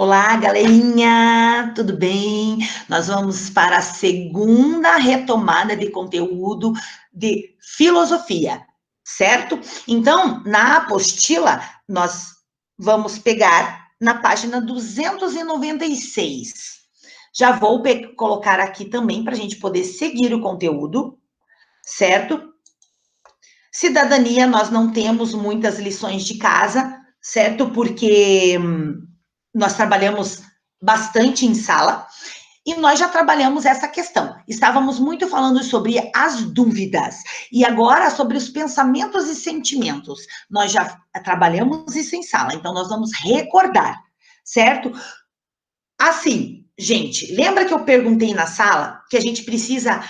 Olá, galerinha, tudo bem? Nós vamos para a segunda retomada de conteúdo de filosofia, certo? Então, na apostila, nós vamos pegar na página 296. Já vou colocar aqui também para a gente poder seguir o conteúdo, certo? Cidadania, nós não temos muitas lições de casa, certo? Porque nós trabalhamos bastante em sala e nós já trabalhamos essa questão. Estávamos muito falando sobre as dúvidas e agora sobre os pensamentos e sentimentos. Nós já trabalhamos isso em sala, então nós vamos recordar, certo? Assim, gente, lembra que eu perguntei na sala que a gente precisa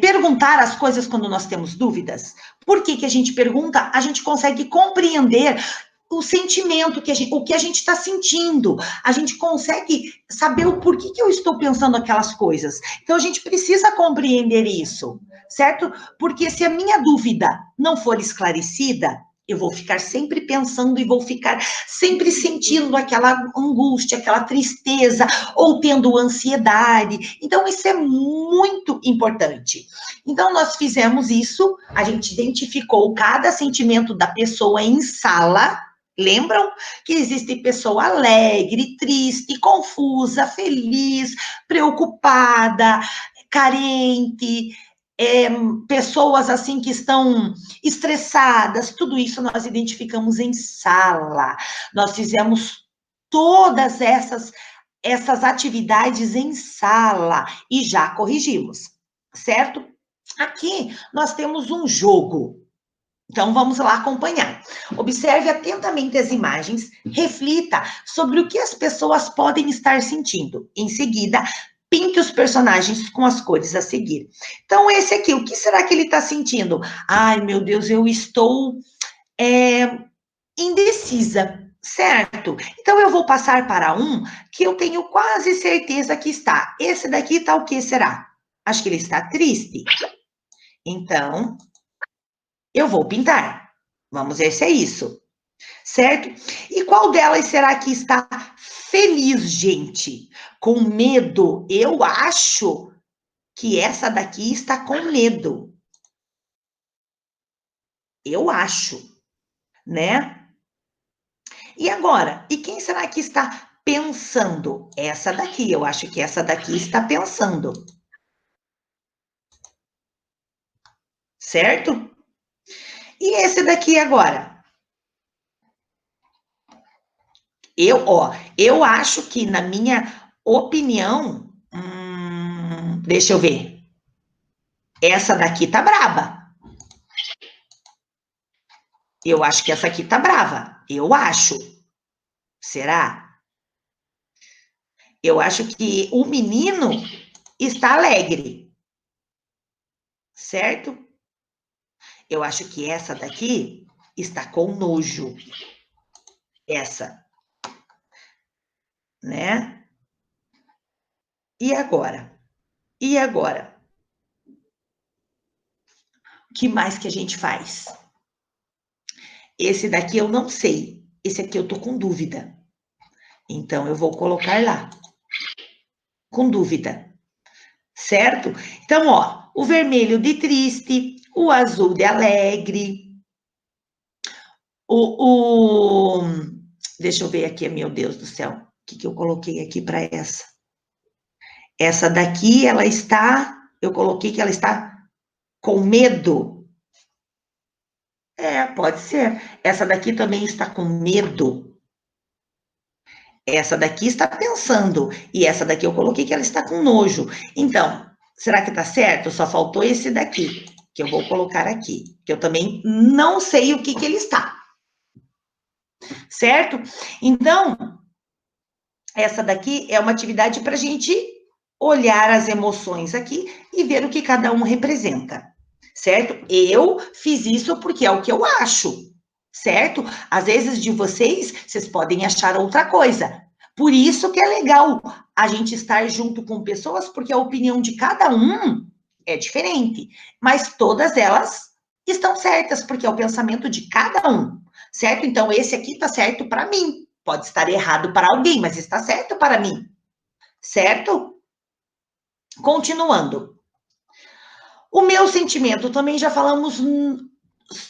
perguntar as coisas quando nós temos dúvidas? Por que a gente pergunta? A gente consegue compreender o sentimento, o que a gente está sentindo. A gente consegue saber o porquê que eu estou pensando aquelas coisas. Então, a gente precisa compreender isso, certo? Porque se a minha dúvida não for esclarecida, eu vou ficar sempre pensando e vou ficar sempre sentindo aquela angústia, aquela tristeza, ou tendo ansiedade. Então, isso é muito importante. Então, nós fizemos isso, a gente identificou cada sentimento da pessoa em sala. Lembram que existe pessoa alegre, triste, confusa, feliz, preocupada, carente, pessoas assim que estão estressadas, tudo isso nós identificamos em sala. Nós fizemos todas essas atividades em sala e já corrigimos, certo? Aqui nós temos um jogo. Então, vamos lá acompanhar. Observe atentamente as imagens, reflita sobre o que as pessoas podem estar sentindo. Em seguida, pinte os personagens com as cores a seguir. Então, esse aqui, o que será que ele está sentindo? Ai, meu Deus, eu estou indecisa, certo? Então, eu vou passar para um que eu tenho quase certeza que está. Esse daqui está o que será? Acho que ele está triste. Então, eu vou pintar. Vamos ver se é isso, certo? E qual delas será que está feliz, gente? Com medo? Eu acho que essa daqui está com medo. Eu acho, né? E agora? E quem será que está pensando? Essa daqui, eu acho que essa daqui está pensando. Certo? E esse daqui agora? Eu acho que, na minha opinião, deixa eu ver. Essa daqui tá braba. Eu acho que essa aqui tá brava. Eu acho. Será? Eu acho que o menino está alegre. Certo? Eu acho que essa daqui está com nojo. Essa. Né? E agora? E agora? O que mais que a gente faz? Esse daqui eu não sei. Esse aqui eu tô com dúvida. Então, eu vou colocar lá. Com dúvida. Certo? Então, ó, o vermelho de triste, o azul de alegre, deixa eu ver aqui, meu Deus do céu, o que eu coloquei aqui para essa? Essa daqui, ela está, eu coloquei que ela está com medo. Pode ser. Essa daqui também está com medo. Essa daqui está pensando. E essa daqui eu coloquei que ela está com nojo. Então, será que está certo? Só faltou esse daqui, que eu vou colocar aqui. Que eu também não sei o que ele está. Certo? Então, essa daqui é uma atividade para a gente olhar as emoções aqui e ver o que cada um representa. Certo? Eu fiz isso porque é o que eu acho. Certo? Às vezes de vocês podem achar outra coisa. Por isso que é legal a gente estar junto com pessoas, porque a opinião de cada um é diferente. Mas todas elas estão certas, porque é o pensamento de cada um. Certo? Então, esse aqui tá certo para mim, Pode estar errado para alguém, mas está certo para mim. Certo? Continuando. O meu sentimento, também já falamos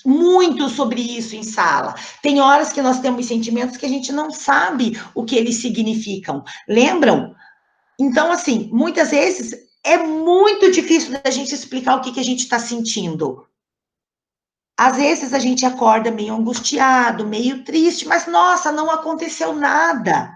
muito sobre isso em sala. Tem horas que nós temos sentimentos que a gente não sabe o que eles significam. Lembram? Então, assim, muitas vezes é muito difícil da gente explicar o que a gente está sentindo. Às vezes a gente acorda meio angustiado, meio triste, mas nossa, não aconteceu nada.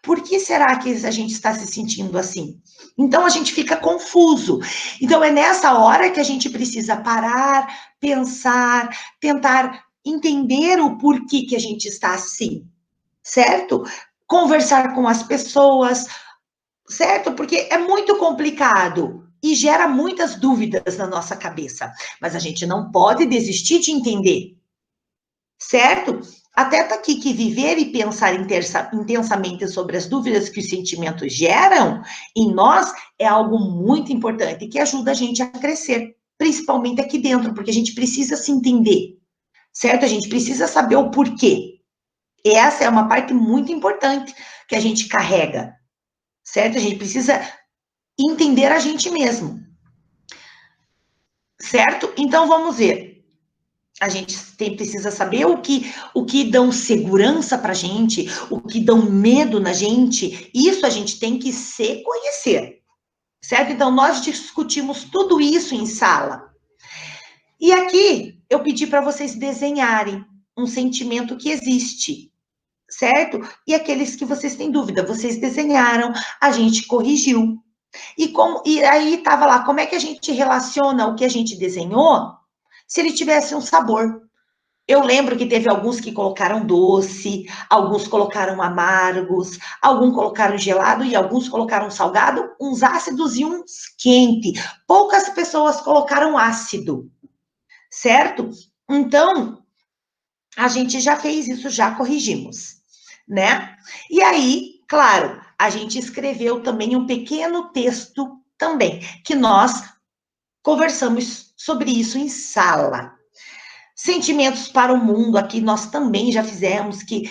Por que será que a gente está se sentindo assim? Então a gente fica confuso. Então é nessa hora que a gente precisa parar, pensar, tentar entender o porquê que a gente está assim, certo? Conversar com as pessoas, certo? Porque é muito complicado e gera muitas dúvidas na nossa cabeça. Mas a gente não pode desistir de entender, certo? Até tá aqui que viver e pensar intensamente sobre as dúvidas que os sentimentos geram em nós é algo muito importante que ajuda a gente a crescer, principalmente aqui dentro, porque a gente precisa se entender, certo? A gente precisa saber o porquê. E essa é uma parte muito importante que a gente carrega, certo? A gente precisa entender a gente mesmo, certo? Então vamos ver. A gente precisa saber o que dão segurança para a gente, o que dão medo na gente. Isso a gente tem que se conhecer, certo? Então, nós discutimos tudo isso em sala. E aqui, eu pedi para vocês desenharem um sentimento que existe, certo? E aqueles que vocês têm dúvida, vocês desenharam, a gente corrigiu. E aí, estava lá, como é que a gente relaciona o que a gente desenhou se ele tivesse um sabor? Eu lembro que teve alguns que colocaram doce, alguns colocaram amargos, alguns colocaram gelado e alguns colocaram salgado, uns ácidos e uns quente. Poucas pessoas colocaram ácido, certo? Então, a gente já fez isso, já corrigimos, né? E aí, claro, a gente escreveu também um pequeno texto também, que nós conversamos sobre isso em sala. Sentimentos para o mundo, aqui nós também já fizemos, que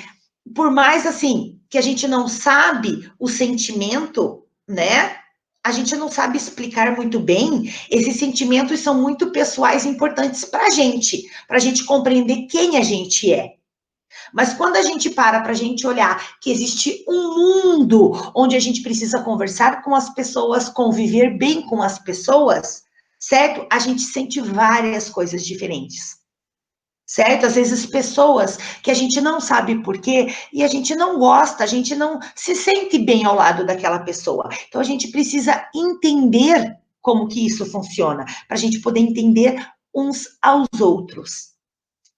por mais assim, que a gente não sabe o sentimento, né? A gente não sabe explicar muito bem, esses sentimentos são muito pessoais e importantes para a gente compreender quem a gente é. Mas quando a gente para a gente olhar que existe um mundo onde a gente precisa conversar com as pessoas, conviver bem com as pessoas, certo? A gente sente várias coisas diferentes. Certo? Às vezes pessoas que a gente não sabe por quê e a gente não gosta, a gente não se sente bem ao lado daquela pessoa. Então a gente precisa entender como que isso funciona, para a gente poder entender uns aos outros,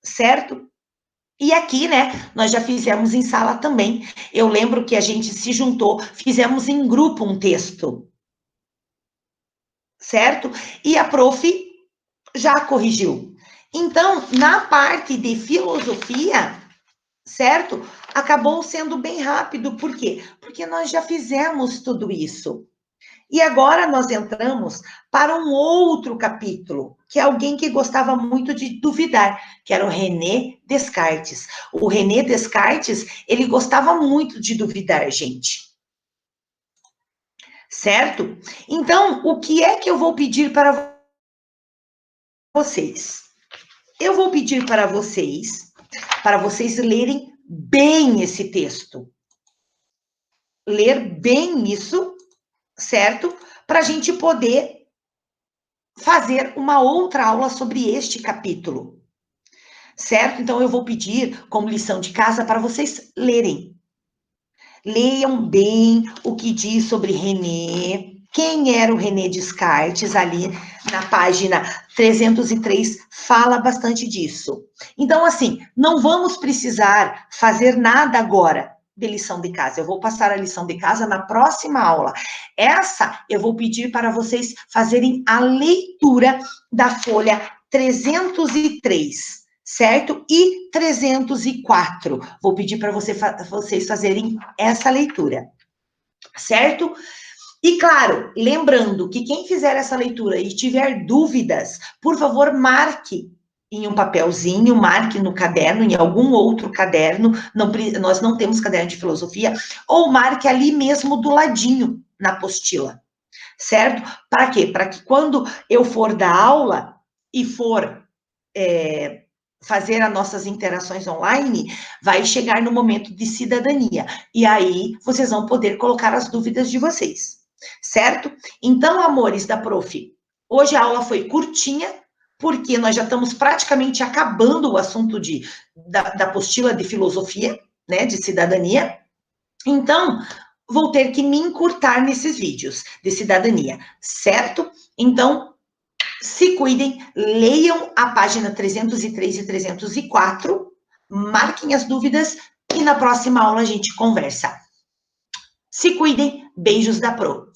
certo? E aqui, né, nós já fizemos em sala também. Eu lembro que a gente se juntou, fizemos em grupo um texto, certo? E a prof já corrigiu. Então, na parte de filosofia, certo? Acabou sendo bem rápido. Por quê? Porque nós já fizemos tudo isso. E agora nós entramos para um outro capítulo, que é alguém que gostava muito de duvidar, que era o René Descartes. O René Descartes, ele gostava muito de duvidar, gente. Certo? Então, o que é que eu vou pedir para vocês? Eu vou pedir para vocês lerem bem esse texto. Ler bem isso, certo? Para a gente poder fazer uma outra aula sobre este capítulo, certo? Então, eu vou pedir, como lição de casa, para vocês lerem. Leiam bem o que diz sobre René, quem era o René Descartes, ali na página 303, fala bastante disso. Então, assim, não vamos precisar fazer nada agora de lição de casa. Eu vou passar a lição de casa na próxima aula. Essa, eu vou pedir para vocês fazerem a leitura da folha 303. Certo? E 304. Vou pedir para vocês fazerem essa leitura. Certo? E claro, lembrando que quem fizer essa leitura e tiver dúvidas, por favor, marque em um papelzinho, marque no caderno, em algum outro caderno, nós não temos caderno de filosofia, ou marque ali mesmo do ladinho, na apostila, certo? Para quê? Para que quando eu for dar aula e for fazer as nossas interações online, vai chegar no momento de cidadania. E aí, vocês vão poder colocar as dúvidas de vocês, certo? Então, amores da prof, hoje a aula foi curtinha, porque nós já estamos praticamente acabando o assunto da apostila de filosofia, né, de cidadania. Então, vou ter que me encurtar nesses vídeos de cidadania, certo? Então, se cuidem, leiam a página 303 e 304, marquem as dúvidas e na próxima aula a gente conversa. Se cuidem, beijos da Pro.